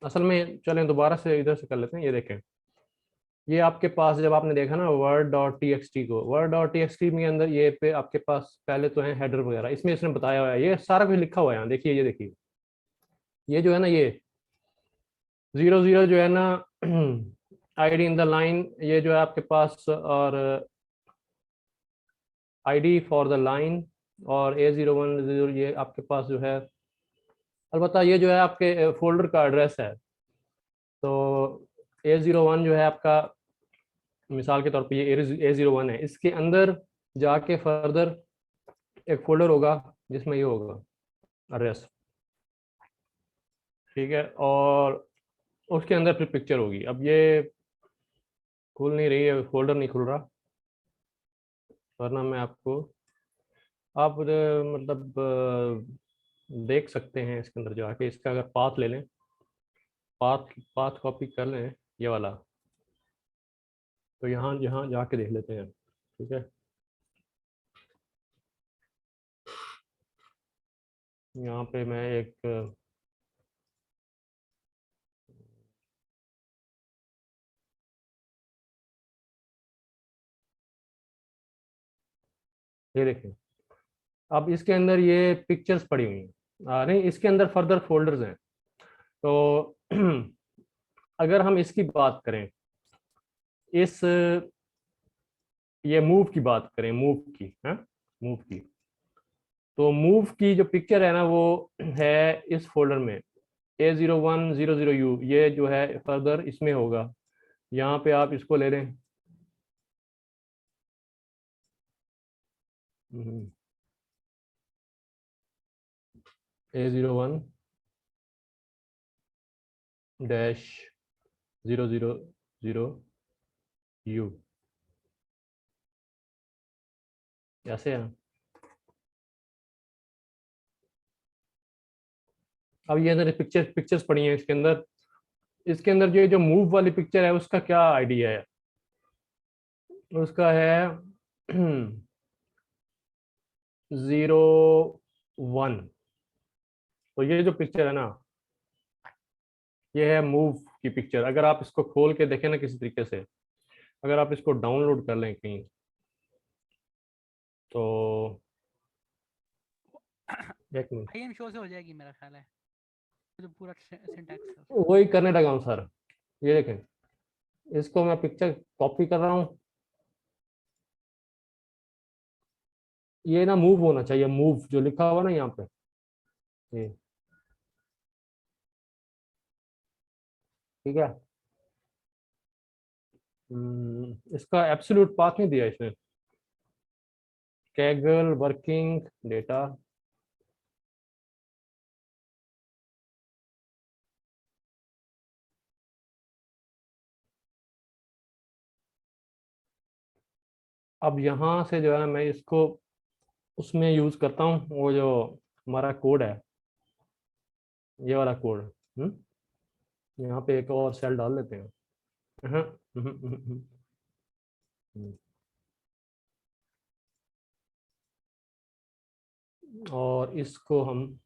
असल में चलें दोबारा से इधर से कर लेते हैं। ये देखें, ये आपके पास जब आपने देखा ना word dot T X T को, word dot T X T में अंदर ये पे आपके पास पहले तो है हेडर वगैरह, इसमें इसने बताया हुआ है, ये सारा कुछ लिखा हुआ है यहाँ देखिए। ये देखिए, ये जो है ना, ये 00 जो है ना आईडी इन द लाइन, ये जो है आपके पास, और आईडी फॉर द लाइन, और A01 ये आपके पास जो है। अलबत्ता ये जो है आपके फोल्डर का एड्रेस है। तो A01 जो है आपका, मिसाल के तौर पे ये A01 है, इसके अंदर जाके फर्दर एक फोल्डर होगा जिसमें ये होगा एड्रेस, ठीक है, और उसके अंदर फिर पिक्चर होगी। अब ये खुल नहीं रही है, फोल्डर नहीं खुल रहा, वरना मैं आपको, आप मतलब देख सकते हैं इसके अंदर जाके, इसका अगर पाथ ले लें, पाथ पाथ कॉपी कर लें ये वाला, तो यहाँ यहाँ जाके देख लेते हैं, ठीक है। यहाँ पे मैं एक ये देखें, अब इसके अंदर ये पिक्चर्स पड़ी हुई हैं, नहीं इसके अंदर फर्दर फोल्डर्स हैं। तो अगर हम इसकी बात करें, इस ये मूव की बात करें, मूव की, हाँ, मूव की, तो मूव की जो पिक्चर है ना वो है इस फोल्डर में, A0100U, ये जो है फर्दर इसमें होगा। यहाँ पे आप इसको ले लें, A01-000U, ऐसे है। अब ये अंदर पिक्चर्स पड़ी हैं इसके अंदर। इसके अंदर जो मूव वाली पिक्चर है उसका क्या आइडिया है, उसका है 01। तो ये जो पिक्चर है ना, ये है मूव की पिक्चर। अगर आप इसको खोल के देखें ना किसी तरीके से, अगर आप इसको डाउनलोड कर लें कहीं, तो एक मिनट, आई एम शो से हो जाएगी मेरा ख्याल है, जो पूरा सिंटैक्स है उसका। वही करने लगा हूँ सर। ये देखें, इसको मैं पिक्चर कॉपी कर रहा हूँ, ये ना मूव होना चाहिए, मूव जो लिखा हुआ ना यहाँ पे, ये ठीक है। इसका एब्सोल्यूट पाथ नहीं दिया इसने, कैगल वर्किंग डेटा। अब यहाँ से जो है ना मैं इसको उसमें यूज करता हूँ, वो जो हमारा कोड है, ये वाला कोड। यहाँ पे एक और सेल डाल लेते हैं। हम्म, हम्म, हम्म, हम्म। और इसको हम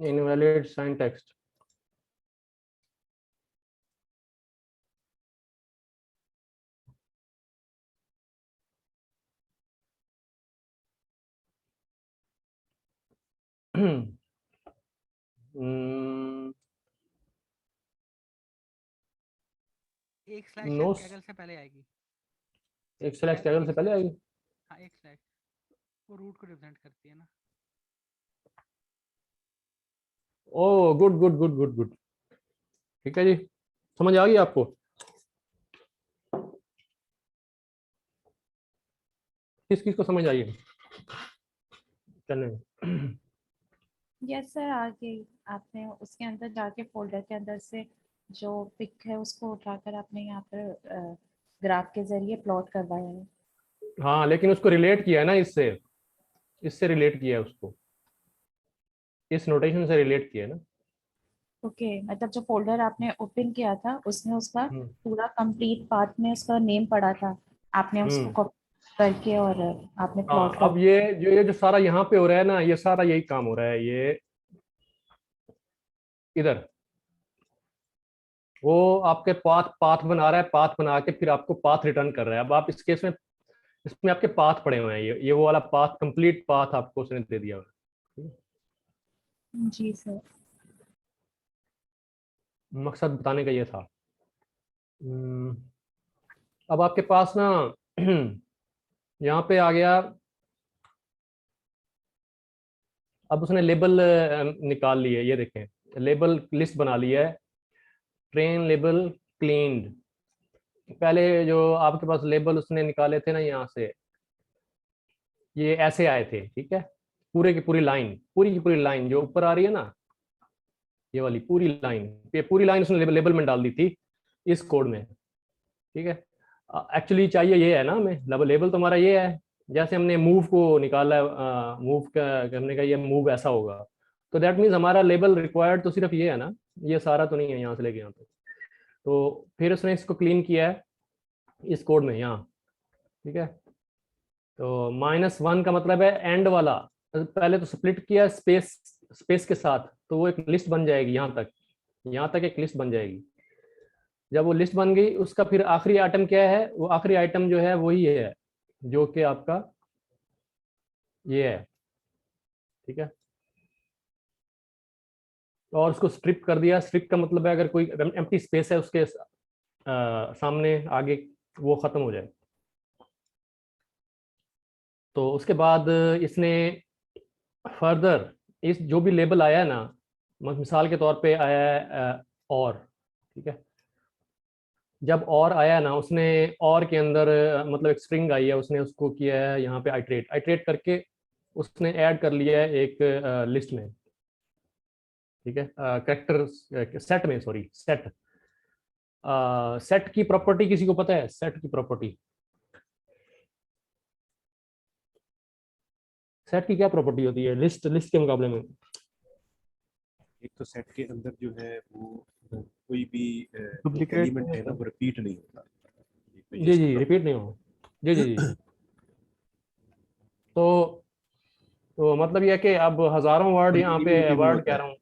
इनवैलिड साइन टेक्स्ट, एक स्लैश नो, शायद कैगल से पहले आएगी। एक स्लैश कैगल से एक पहले स्लैश, आएगी। हाँ एक स्लैश, वो रूट को रिप्रेजेंट करती है ना। Oh good good good good good, ठीक है जी, समझ आ गई आपको। किस किस को समझ आई है, चलने यस सर, आगे आपने उसके अंदर जाके फोल्डर के अंदर से जो पिक है उसको उठाकर आपने यहाँ पर ग्राफ के जरिए प्लॉट करवाया है। हाँ, लेकिन उसको रिलेट किया है ना इससे रिलेट किया है उसको, इस नोटेशन से रिलेट किया है ना। ओके, मतलब जो फोल्डर आपने ओपन किया था उसमें उसका हम्म पूरा कंप्लीट पाथ में उसका नेम पड़ा था, आपने उसको हम्म। कॉपी करके और आपने हाँ, प्लॉट कर। अब ये जो सारा यहाँ पे हो रहा है ना, ये सारा यही काम हो रहा है। ये इधर वो आपके पाथ पाथ बना रहा है, पाथ बना के फिर आपको पाथ रिटर्न कर रहा है। अब आप इस केस में, इसमें आपके पाथ पड़े हुए हैं, ये वो वाला पाथ, कंप्लीट पाथ आपको उसने दे दिया हुआ है। जी सर। मकसद बताने का ये था। अब आपके पास ना यहाँ पे आ गया। अब उसने लेबल निकाल लिए, ये देखें, लेबल लिस्ट बना ली है, ट्रेन लेबल क्लीन्ड। पहले जो आपके पास लेबल उसने निकाले थे ना यहाँ से, ये ऐसे आए थे, ठीक है। पूरे की पूरी लाइन, पूरी की पूरी लाइन जो ऊपर आ रही है ना, ये वाली पूरी लाइन, ये पूरी लाइन उसने लेबल में डाल दी थी इस कोड में, ठीक है। एक्चुअली चाहिए ये है ना हमें, लेबल तो हमारा ये है। जैसे हमने मूव को निकाला है, मूव का हमने कहा ये मूव ऐसा होगा, तो दैट मीन्स हमारा लेबल रिक्वायर्ड तो सिर्फ ये है ना, ये सारा तो नहीं है यहाँ से लेके यहाँ तक। तो फिर उसने इसको क्लीन किया है इस कोड में यहाँ, ठीक है। तो -1 का मतलब है एंड वाला। पहले तो स्प्लिट किया स्पेस, स्पेस के साथ, तो वो एक लिस्ट बन जाएगी यहाँ तक एक लिस्ट बन जाएगी। जब वो लिस्ट बन गई, उसका फिर आखिरी आइटम क्या है, वो आखिरी आइटम जो है वही है जो कि आपका ये है, ठीक है। और उसको स्ट्रिप कर दिया। स्ट्रिप का मतलब है अगर कोई एम्प्टी स्पेस है उसके सामने आगे, वो खत्म हो जाए। तो उसके बाद इसने फर्दर इस जो भी लेबल आया है ना, मिसाल के तौर पे आया है और, ठीक है। जब और आया ना, उसने और के अंदर मतलब एक स्ट्रिंग आई है, उसने उसको किया है यहाँ पे आइट्रेट, आइट्रेट करके उसने ऐड कर लिया है एक लिस्ट में, ठीक है, कैरेक्टर सेट में, सॉरी सेट। सेट की प्रॉपर्टी किसी को पता है? सेट की प्रॉपर्टी, सेट की क्या प्रॉपर्टी होती है लिस्ट लिस्ट के मुकाबले में? एक तो सेट के अंदर जो है वो कोई भी Duplicate एलिमेंट नहीं है ना होता। वो रिपीट नहीं होता। तो ये जी इसकी जी, रिपीट नहीं हो, जी जी जी। तो मतलब ये है कि अब हजारों वर्ड यहाँ पे, इम्यूटेबल वर्ड होता कह है। रहा हूँ,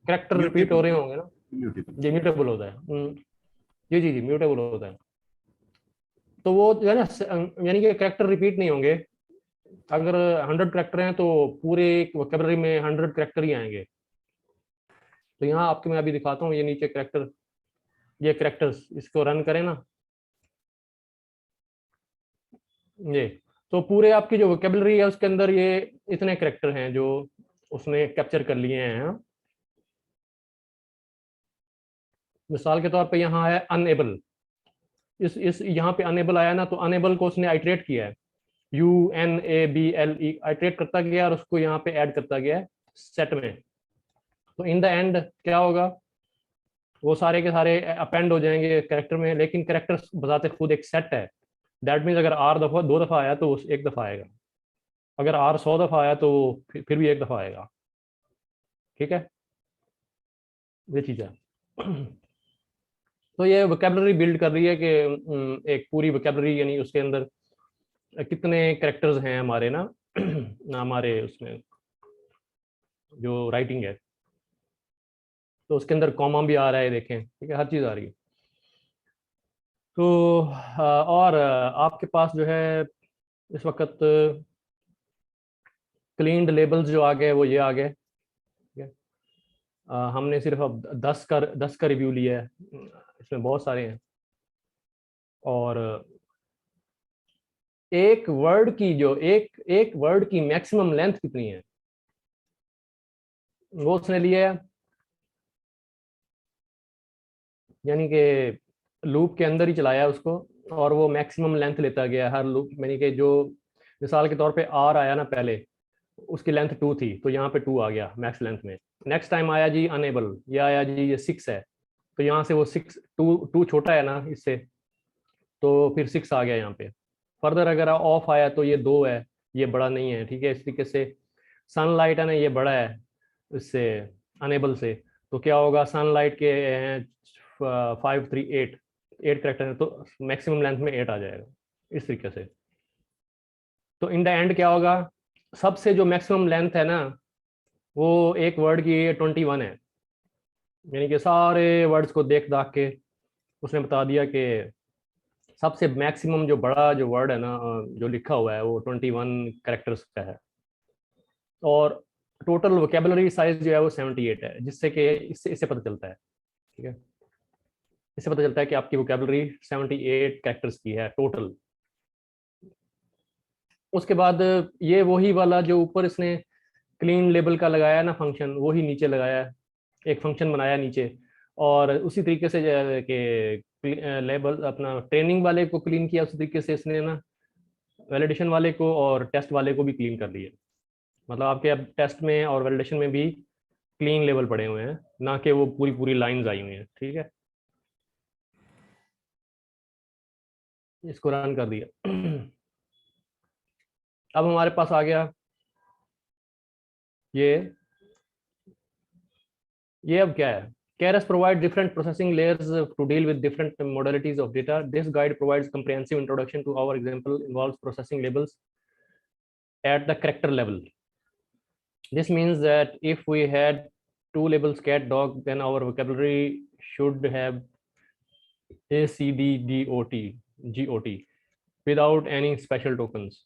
कैरेक्टर रिपीट हो म्यूटेबल रहे होंगे ना। म्यूटेबल जी, म्यूटेबल होता है। जी जी जी, म्यूटेबल होता है। तो वो जो है ना, यानी कि कैरेक्टर रिपीट नहीं होंगे। अगर 100 कैरेक्टर हैं तो पूरे वोकेबलरी में 100 कैरेक्टर ही आएंगे। तो यहाँ आपके मैं अभी दिखाता हूँ, ये नीचे कैरेक्टर, ये कैरेक्टर्स, इसको रन करें ना, ये तो पूरे आपकी जो वोकेबलरी है उसके अंदर ये इतने कैरेक्टर हैं जो उसने कैप्चर कर लिए हैं। मिसाल के तौर पे यहाँ है अनएबल, इस यहाँ पे अनएबल आया ना, तो अनएबल को उसने आइट्रेट किया है, UNABLE आइट्रेट करता गया और उसको यहाँ पे ऐड करता गया सेट में। तो इन द एंड क्या होगा, वो सारे के सारे अपेंड हो जाएंगे कैरेक्टर में। लेकिन कैरेक्टर बजाते खुद एक सेट है। दैट मीन्स अगर R दफा 2 दफा आया तो एक दफा आएगा, अगर R 100 दफा आया तो फिर भी एक दफा आएगा, ठीक है। ये चीज है। तो ये वोकेबलरी बिल्ड कर रही है कि एक पूरी वोकेबलरी, यानी उसके अंदर कितने कैरेक्टर्स हैं हमारे ना हमारे उसमें जो राइटिंग है, तो उसके अंदर कॉमा भी आ रहा है, देखें, ठीक है, हर चीज़ आ रही है। तो और आपके पास जो है इस वक्त क्लीन्ड लेबल्स जो आ गए वो ये आ गए, ठीक है। हमने सिर्फ अब 10 का रिव्यू लिया है, इसमें बहुत सारे हैं। और एक वर्ड की जो एक एक वर्ड की मैक्सिमम लेंथ कितनी है वो उसने लिया है, यानी कि लूप के अंदर ही चलाया उसको, और वो मैक्सिमम लेंथ लेता गया हर लूप, यानी कि जो मिसाल के तौर पे R आया ना पहले, उसकी लेंथ 2 थी, तो यहाँ पे 2 आ गया मैक्स लेंथ में। नेक्स्ट टाइम आया जी अनेबल, ये आया जी ये 6 है, तो यहाँ से वो 6 2 छोटा है ना इससे, तो फिर 6 आ गया यहाँ पे। फर्दर अगर ऑफ आया तो ये 2 है, ये बड़ा नहीं है, ठीक है। इस तरीके से सनलाइट है ना, ये बड़ा है इससे, अनेबल से, तो क्या होगा, सनलाइट के हैं 538, 8 करेक्टर है, तो मैक्सिमम लेंथ में 8 आ जाएगा इस तरीके से। तो इन द एंड क्या होगा, सबसे जो मैक्सिमम लेंथ है ना, वो एक वर्ड की 21 है। यानी कि सारे वर्ड्स को देख दाख के उसने बता दिया कि सबसे मैक्सिमम जो बड़ा जो वर्ड है ना, जो लिखा हुआ है, वो 21 कैरेक्टर्स का है। और टोटल वोकेबलरी साइज जो है वो 78 है, जिससे कि इससे इससे पता चलता है, ठीक है। इससे पता चलता है कि आपकी वोकेबलरी 78 कैरेक्टर्स की है टोटल। उसके बाद ये वही वाला जो ऊपर इसने क्लीन लेबल का लगाया ना फंक्शन, वही नीचे लगाया है, एक फंक्शन बनाया नीचे। और उसी तरीके से जो है कि लेबल अपना ट्रेनिंग वाले को क्लीन किया, उसी तरीके से इसने ना वैलिडेशन वाले को और टेस्ट वाले को भी क्लीन कर दिया। मतलब आपके अब टेस्ट में और वैलिडेशन में भी क्लीन लेवल पड़े हुए हैं, ना कि वो पूरी पूरी लाइंस आई हुई हैं, ठीक है। इसको रन कर दिया। अब हमारे पास आ गया ये अब क्या है, Keras provide different processing layers to deal with different modalities of data. This guide provides comprehensive introduction to our example involves processing labels at the character level. This means that if we had 2 labels cat dog, then our vocabulary should have A C D D O T G O T without any special tokens.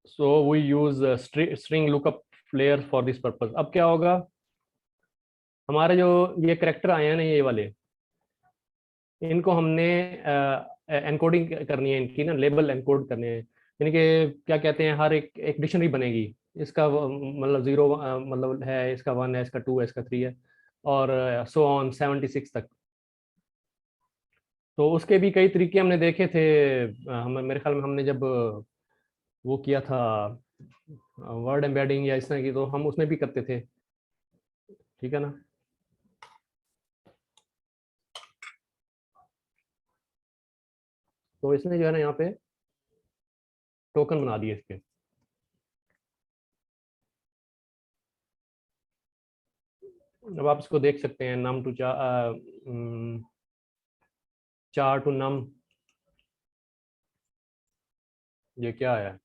So we use string lookup layers for this purpose. अब क्या होगा, हमारे जो ये character आए हैं ना, ये वाले, इनको हमने एनकोडिंग करनी है, इनकी ना लेबल एनकोड करने हैं। यानी कि क्या कहते हैं, हर एक डिक्शनरी बनेगी। इसका मतलब 0 मतलब है, इसका 1 है, इसका 2 है, इसका 3 है, और सो ऑन 76 तक। तो उसके भी कई तरीके हमने देखे थे। हम मेरे ख्याल में हमने जब वो किया था वर्ड एम्बेडिंग या इस तरह की, तो हम उसमें भी करते थे, ठीक है ना। तो इसने जो है ना यहाँ पे टोकन बना दिए इसके। अब आप इसको देख सकते हैं, नम टू चार टू नम, ये क्या है,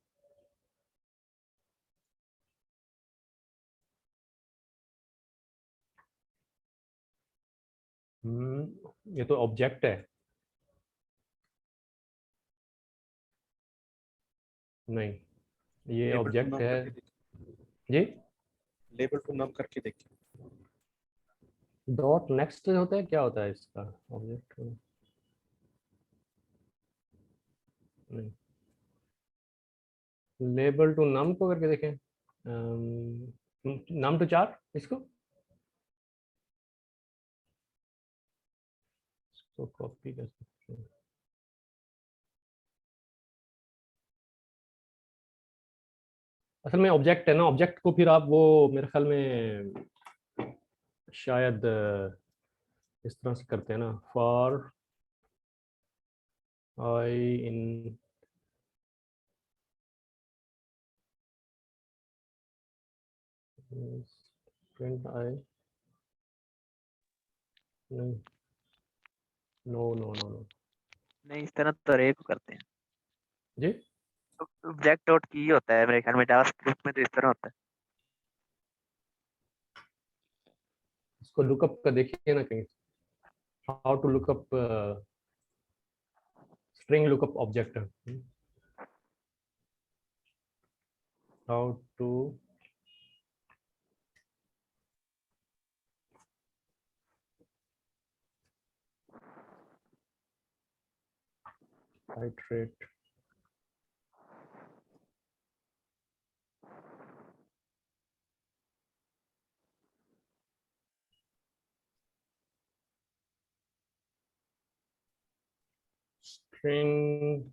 ये तो ऑब्जेक्ट है। नहीं, ये लेबल टू ऑब्जेक्ट नम है करके देखिए, जी। लेबल टू नम करके देखिए। डॉट नेक्स्ट होता है, क्या होता है इसका ऑब्जेक्ट, नहीं। लेबल टू नम को करके देखें, नम टू चार, इसको कॉपी कर सकते हैं। असल में ऑब्जेक्ट है ना, ऑब्जेक्ट को फिर आप वो मेरे ख्याल में शायद इस तरह से करते हैं ना, for I in print I, नहीं, नो नो नो नो नहीं, इस तरह तो अरे को करते हैं। जी। ऑब्जेक्ट डॉट की होता है मेरे ख्याल में, जावास्क्रिप्ट में तो इस तरह होता है। इसको लुकअप का देखिए ना कहीं, how to lookup string lookup object, how to iterate string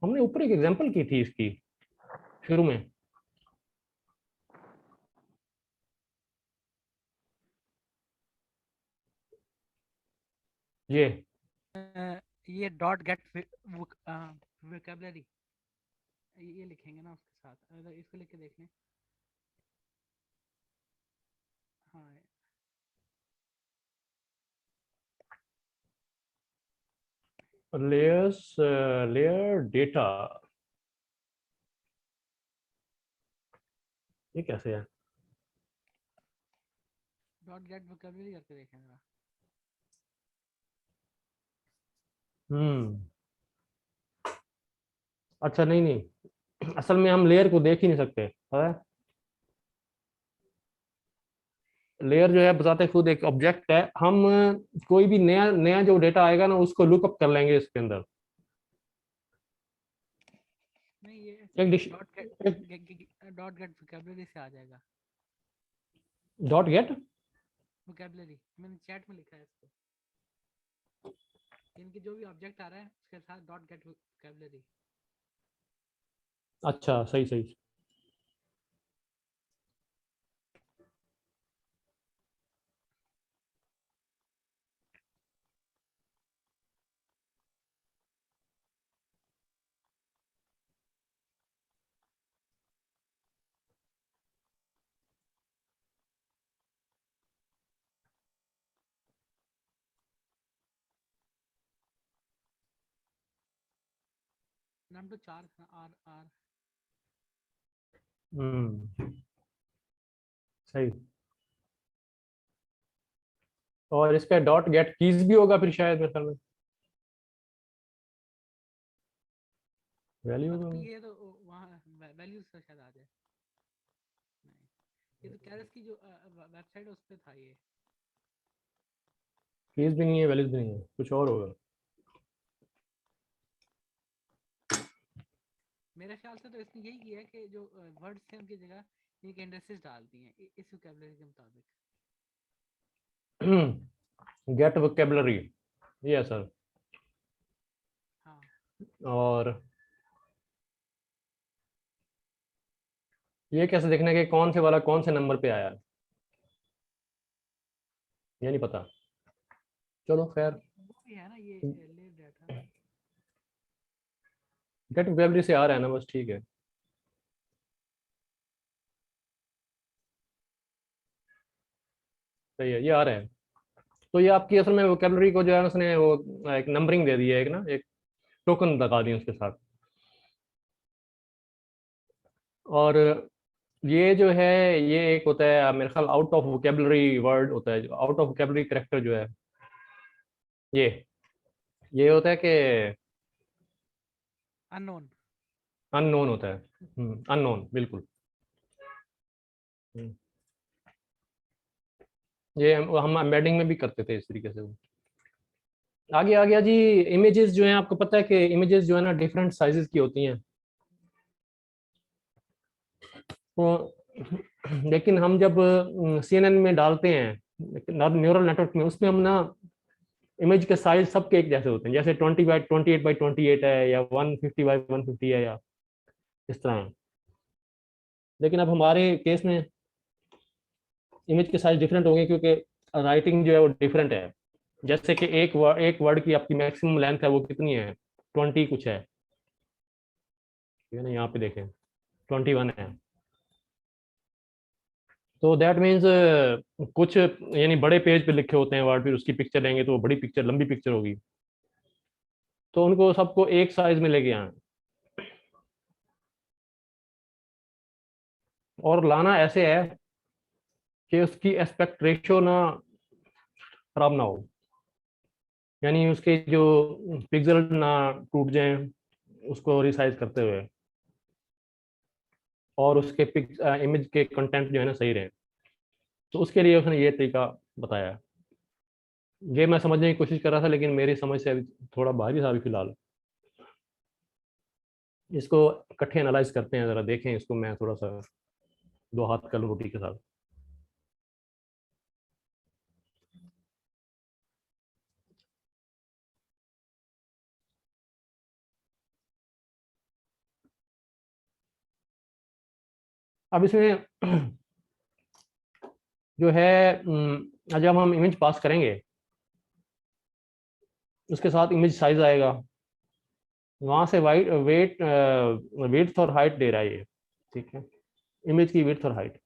हमने ऊपर एक एग्जांपल की थी इसकी शुरू में। ये डॉट गेट वोकैबुलरी ये लिखेंगे ना उसके साथ, अगर इसको लिख के देख लें। हाँ लेयर्स लेयर डेटा, ये कैसे है? डॉट गेट वोकैबुलरी करके देखें जरा। अच्छा, नहीं नहीं, असल में हम लेयर को देख ही नहीं सकते है। लेयर जो है बताते खुद एक ऑब्जेक्ट है, हम कोई भी नया नया जो डेटा आएगा ना उसको लुकअप कर लेंगे इसके अंदर। नहीं ये एक डिश डॉट गेट वोकैबुलरी से आ जाएगा। डॉट गेट, वोकैबुलरी मैंने चैट में लिखा है इसको, इनकी जो भी ऑब्जेक्ट आ रहा है उसके साथ डॉट गेट वोकैबुलरी। अच्छा सही सही। नाम तो 4 आर आर। सही। और इसका डॉट गेट कीज भी होगा फिर शायद मेरे ख्याल में, वैल्यू। तो ये तो वहाँ वैल्यूज से शायद आ जाए। नहीं, ये तो कैरस की जो वेबसाइट है उस पे था ये। कीज भी नहीं है, वैल्यूज भी नहीं है, कुछ और होगा। मेरे ख्याल से तो इसने यही किया है कि जो वर्ड्स थे उनकी जगह एक इंडेक्सेस डाल दी हैं इस वोकैबुलरी के मुताबिक। गेट वोकैबुलरी, ये सर। हाँ और ये कैसे देखना है कि कौन से वाला कौन से नंबर पे आया है, ये नहीं पता। चलो खैर, वो भी है ना ये ले डाटा। गेट वोकैबुलरी से आ रहा है ना, बस ठीक है। सही है, ये आ रहा है। तो ये आपकी असल में वोकैबुलरी को जो है उसने वो एक नंबरिंग दे दी है, एक ना एक टोकन लगा दिए उसके साथ। और ये जो है, ये एक होता है मेरे ख्याल आउट ऑफ वोकैबुलरी वर्ड होता है, आउट ऑफ वोकैबुलरी करेक्टर जो है, ये ये होता है कि अननोन। अननोन होता है। अननोन बिल्कुल। हम्म, ये हम एम्बेडिंग में भी करते थे इस तरीके से। आगे आ गया जी। इमेजेस जो हैं, आपको पता है कि इमेजेस जो है ना डिफरेंट साइजेस की होती हैं। तो लेकिन हम जब CNN में डालते हैं न्यूरल नेटवर्क में, उसमें हम ना इमेज के साइज सबके एक जैसे होते हैं, जैसे 20 बाई 28 है, या 150 बाई 150 है, या इस तरह है। लेकिन अब हमारे केस में इमेज के साइज डिफरेंट होंगे, क्योंकि राइटिंग जो है वो डिफरेंट है। जैसे कि एक वर्ड की आपकी मैक्सिमम लेंथ है वो कितनी है, 20 कुछ है, ठीक है ना, यहाँ पे देखें 21 है। तो दैट मीन्स कुछ यानी बड़े पेज पे लिखे होते हैं वर्ड, फिर उसकी पिक्चर लेंगे तो वो बड़ी पिक्चर, लंबी पिक्चर होगी। तो उनको सबको एक साइज में लेके आए और लाना ऐसे है कि उसकी एस्पेक्ट रेशियो ना खराब ना हो, यानी उसके जो पिक्सल ना टूट जाएं उसको रिसाइज करते हुए, और उसके इमेज के कंटेंट जो है ना सही रहे। तो उसके लिए उसने ये तरीका बताया। ये मैं समझने की कोशिश कर रहा था, लेकिन मेरी समझ से अभी थोड़ा बाहरी था अभी फिलहाल। इसको इकट्ठे एनालाइज करते हैं, ज़रा देखें इसको, मैं थोड़ा सा दो हाथ कर लूं रोटी के साथ। अब इसमें जो है जब हम इमेज पास करेंगे उसके साथ इमेज साइज आएगा, वहां से विड्थ और हाइट दे रहा है ये, ठीक है, इमेज की विड्थ और हाइट।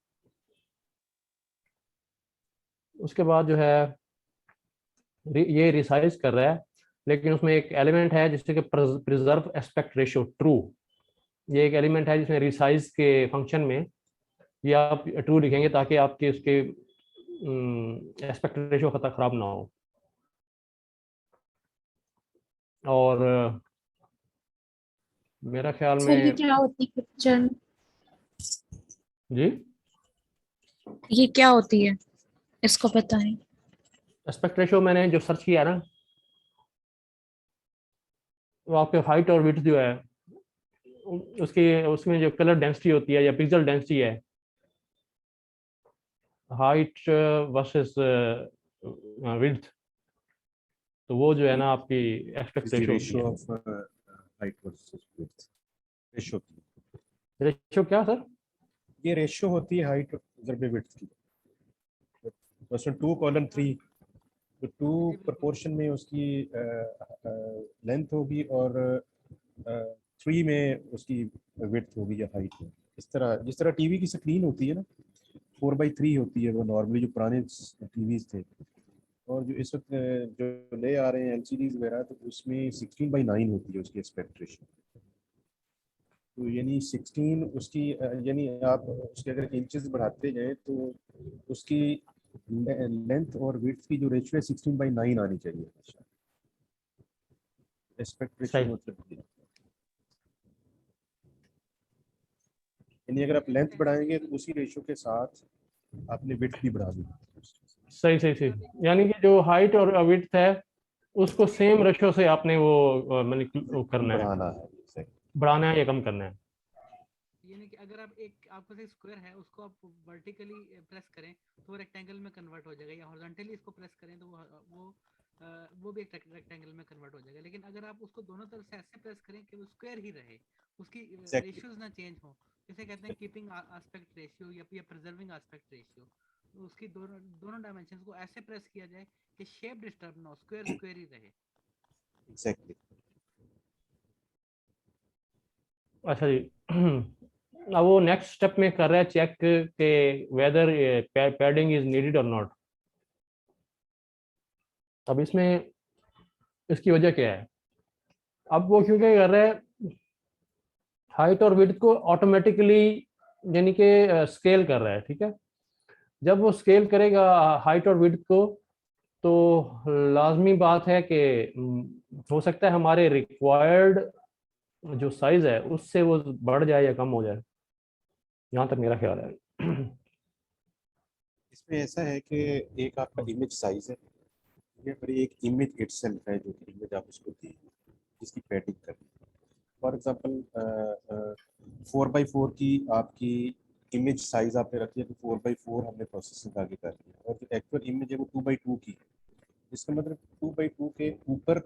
उसके बाद जो है ये रिसाइज कर रहा है, लेकिन उसमें एक एलिमेंट है जिससे कि प्रिजर्व एस्पेक्ट रेशियो ट्रू, ये एक एलिमेंट है जिसमें रिसाइज के फंक्शन में ये आप ट्रू लिखेंगे ताकि आपके उसके एस्पेक्ट रेशियो खराब ना हो। और मेरा ख्याल सर ये में क्या होती है पिक्चर, जी ये क्या होती है, इसको बताएं। एस्पेक्ट रेशियो मैंने जो सर्च किया ना, वो आपके हाइट और विड्थ जो है उसकी उसमें जो कलर डेंसिटी होती है या पिक्सल डेंसिटी है, हाइट वर्सेस विड्थ, तो वो जो है ना आपकी aspect is the ratio ratio होती of height versus width ratio होती है। है। रेशियो क्या सर? ये रेशियो होती है हाइट ज़रबे विड्थ की। क्वेश्चन 2:3 तो 2 प्रोपोर्शन में उसकी लेंथ होगी और 3 में उसकी विड्थ होगी या हाइट होगी। इस तरह जिस तरह टीवी की स्क्रीन होती है ना 4:3 होती है वो नॉर्मली जो पुराने टीवीज थे, और जो इस वक्त जो ले आ रहे हैं एलसीडीज वगैरह तो उसमें 16:9 होती है उसकी एस्पेक्ट रेशियो। तो यानी 16 उसकी यानी आप उसके अगर इंचेस बढ़ाते जाएं तो उसकी लेंथ और विड्थ की जो रेशियो है 16:9 आनी चाहिए हमेशा एस्पेक्ट रेशियो सही। मतलब। यानी अगर आप लेंथ बढ़ाएंगे तो उसी रेशियो के साथ आपने विड्थ भी बढ़ा दी। सही सही सही, यानी कि जो हाइट और विड्थ है उसको सेम रेशियो से आपने वो मैंने वो करना है, बढ़ाना है exactly। बढ़ाना है या कम करना है। यानी कि अगर आप एक आपके पास स्क्वायर है उसको आप वर्टिकली प्रेस करें तो वो रेक्टेंगल में कन्वर्ट हो जाएगा, या हॉरिजॉन्टली इसको प्रेस करें तो वो भी एक रेक्टेंगल में कन्वर्ट हो जाएगा। लेकिन अगर आप उसको दोनों तरफ से ऐसे प्रेस करें कि वो स्क्वायर ही रहे, उसकी Exactly। रेशियोज ना चेंज हो, जिसे कहते हैं कीपिंग एस्पेक्ट रेशियो या प्रिजर्विंग एस्पेक्ट रेशियो, तो उसकी दोनों दोनों डायमेंशंस को ऐसे प्रेस किया जाए कि शेप डिस्टर्ब ना हो, स्क्वायर स्क्वायर ही रहे। एग्जैक्टली। अच्छा जी। अब वो नेक्स्ट स्टेप में कर रहा है चेक के वेदर पैडिंग इज नीडेड और नॉट। अब इसमें इसकी वजह क्या है? अब वो क्योंकि कर रहा है हाइट और विड्थ को ऑटोमेटिकली यानी कि स्केल कर रहा है, ठीक है। जब वो स्केल करेगा हाइट और विड्थ को तो लाजमी बात है कि हो सकता है हमारे रिक्वायर्ड जो साइज है उससे वो बढ़ जाए या कम हो जाए, यहाँ तक मेरा ख्याल है। इसमें ऐसा है कि एक आपका इमेज साइज है, ठीक है, पर एक इमेज इटसेल्फ है जो कि इमेज आप उसको दी जिसकी पैडिंग करनी है। फॉर एग्जांपल 4:4 की आपकी इमेज साइज आपने रखी है तो 4:4 हमने प्रोसेसिंग आगे कर दी है, और जो एक्चुअल इमेज है वो 2:2 की है। इसका मतलब 2:2 के ऊपर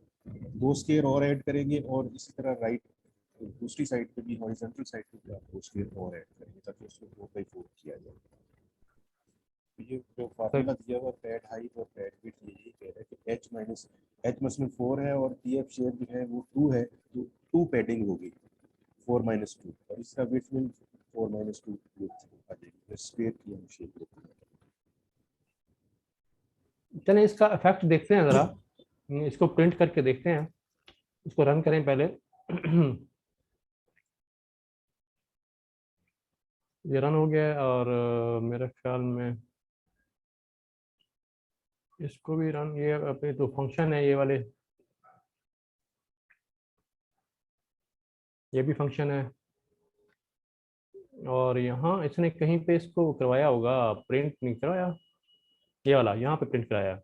2 स्केयर और ऐड करेंगे और इसी तरह राइट दूसरी साइड पे भी हॉरिजॉन्टल साइड पे भी आप 2 स्केयर और ऐड करेंगे ताकि उसको 4:4 किया जाए। तो ये जो फार्मूला दिया हुआ पैड हाइट और पैड विड्थ यही कह रहा है कि h माइनस h मसलन 4 है और pf शेयर जो है वो 2 है तो 2 पैडिंग होगी 4 - 2 और इसका विड्थ में 4 - 2 विड्थ आ जाएगी, स्क्वायर की हम शेप होती है। चलें इसका इफेक्ट देखते हैं ज़रा, इसको प्रिंट करके देखते हैं, इसको रन करें पहले। ये रन हो गया है और मेरे ख्याल में इसको भी रन, ये अपने तो फंक्शन है ये वाले, ये भी फंक्शन है और यहाँ इसने कहीं पे इसको करवाया होगा, प्रिंट नहीं करवाया, ये वाला यहाँ पे प्रिंट कराया।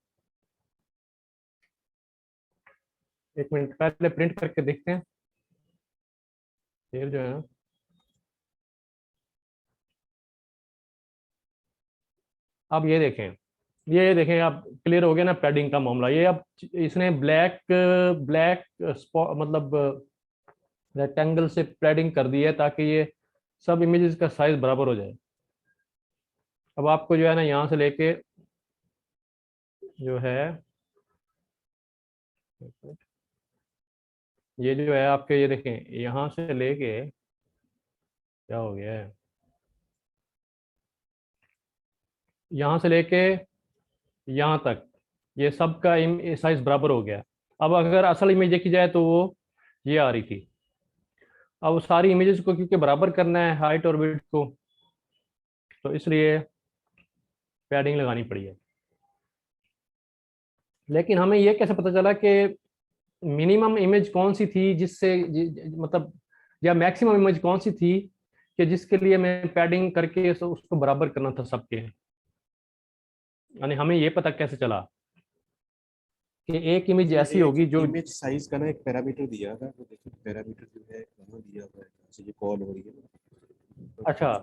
एक मिनट पहले प्रिंट करके देखते हैं फिर जो है ना। अब ये देखें अब क्लियर हो गया ना पैडिंग का मामला। ये अब इसने ब्लैक ब्लैक स्पॉट मतलब रेक्टेंगल से पैडिंग कर दी है ताकि ये सब इमेजेस का साइज बराबर हो जाए। अब आपको जो है ना यहाँ से लेके जो है ये जो है आपके, ये देखें यहाँ से लेके क्या हो गया है, यहाँ से लेके यहाँ तक ये सब का साइज बराबर हो गया। अब अगर असल इमेज देखी जाए तो वो ये आ रही थी। अब सारी इमेजेस को क्योंकि बराबर करना है हाइट और विड्थ को, तो इसलिए पैडिंग लगानी पड़ी है। लेकिन हमें ये कैसे पता चला कि मिनिमम इमेज कौन सी थी जिससे मतलब, या मैक्सिमम इमेज कौन सी थी कि जिसके लिए मैं पैडिंग करके उसको बराबर करना था सबके। यानी हमें ये पता कैसे चला कि एक इमेज ऐसी होगी जो इमेज साइज का ना एक पैरामीटर दिया था, तो देखिए पैरामीटर जो है यहाँ दिया हुआ है, जैसे ये कॉल हो रही है। अच्छा